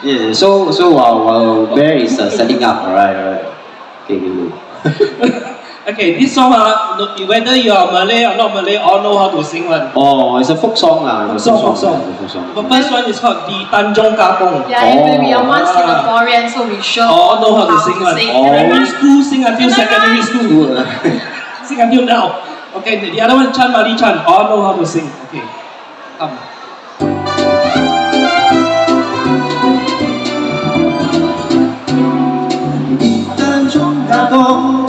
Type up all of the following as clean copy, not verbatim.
Yeah. So while Bear is setting up, alright. Okay, we Okay, this song, whether you are Malay or not Malay, all know how to sing one. Oh, it's a folk song lah. Folk song. It's a folk song. The first one is called Di Tanjong Kapong. Yeah, we are one Singaporean, so we sure All know how to sing one. Primary school, sing until secondary school, sing until now. Okay, the other one, Chan Mali Chan, all know how to sing. Okay, come. Di Tanjung Katong,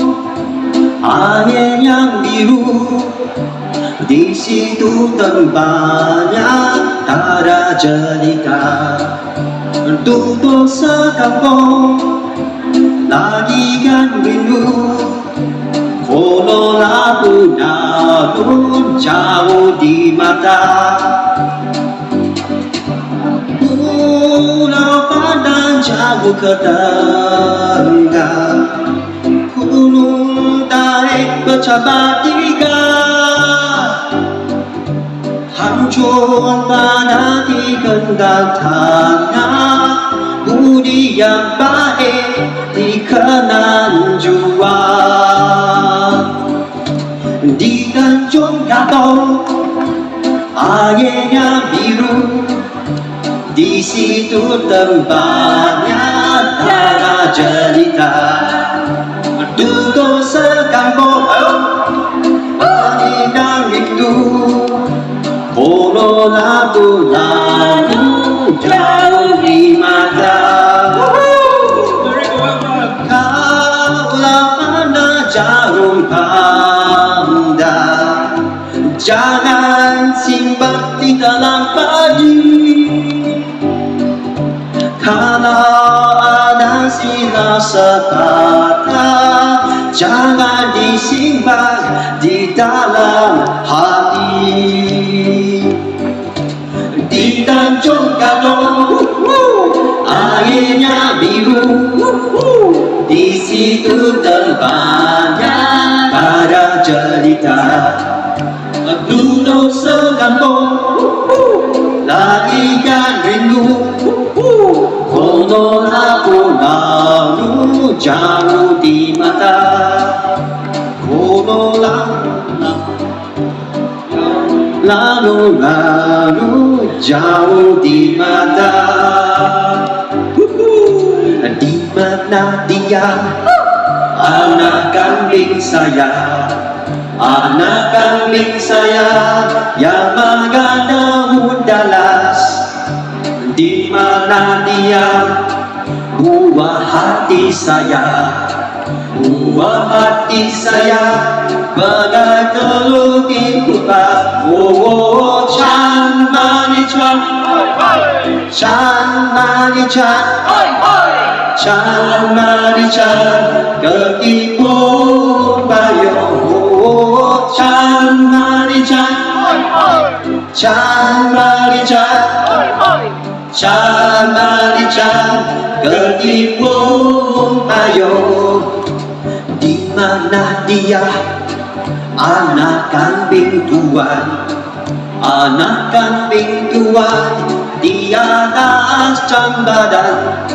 angin yang biru, di situ tempatnya ada cerita. Duduk sekampung, lagi kan rindu. Kalau labu daun jauh di mata, pulau pandang jauh ke tengah, gunung tarik bercabar tiga, hancur pada di kendang tanah, budi yang baik dikenang jua. Di Tanjung Katong, airnya biru, di situ tempatnya ada cerita. Duduk sekampung, angin dan rindu, kalau lagu-lagu jauh di mata. Kaulah pandang jarum pandang, jangan simpan di dalam padi. Kalau ada sinar sekata, jangan disimpan di dalam hati. Di Tanjung Katong, airnya biru, di situ tempatnya ada cerita. Duduk sekampung, lagi kan rindu, kalau lalu jauh di mata, kalau lalu jauh di mata. Di mana dia, anak kambing saya, anak kambing saya yang makan daun dalas. Di mana dia, buah hati saya, buah hati saya, bagai telur dibuka. Oh, Chan Mali Chan, Chan Mali Chan, Chan Mali Chan, ketipu bayo. Oh, Chan Mali Chan, Chan Mali Chan, Chan Mali Chan, ketipu bayo. Di mana dia, anak kambing tuan, anak kambing tuan, di atas jambadan.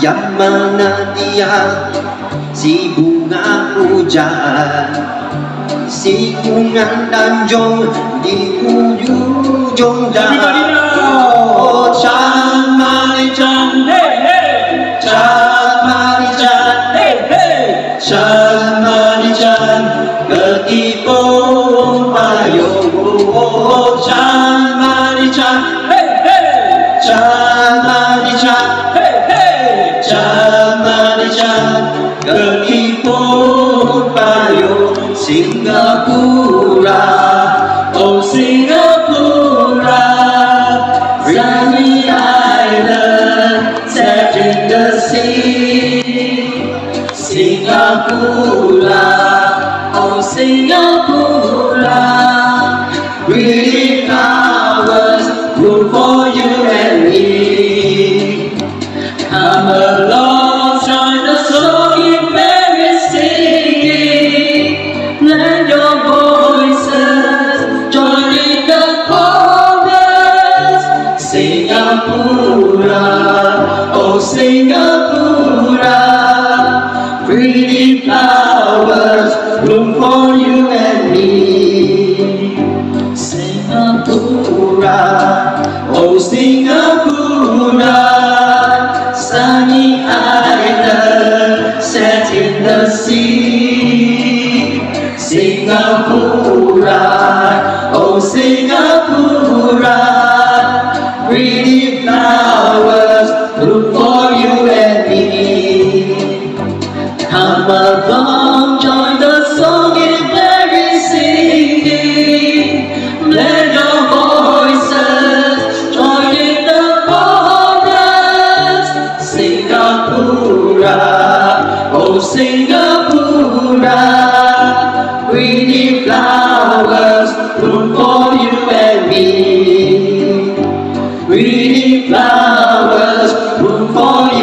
Yang mana dia, si bunga hujan, si bunga Tanjung di ujung jalan. Oh, Chan Mali Chan, Chan Mali Chan, Chan Mali Chan, ketipu bayo. Oh, Chan Mali Chan, Chan Mali Chan, Chan Mali Chan, ketipu bayo. Singapura, oh Singapura, sunny island set in the sea. Singapura, oh Singapura, pretty flowers bloom for you and me. Come along, join the song in Paris singing. Lend your voices, join in the chorus. Singapura. Oh, Singapore, pretty flowers bloom for you and me. Singapore, oh, Singapore, sunny island set in the sea. Singapore, oh, Singapore, pretty flowers bloom for you and me. Come along, join the song in Paris singing. Let your voices join in the chorus. Singapore, oh, Singapore, pretty flowers bloom for you and me. Pretty flowers bloom for you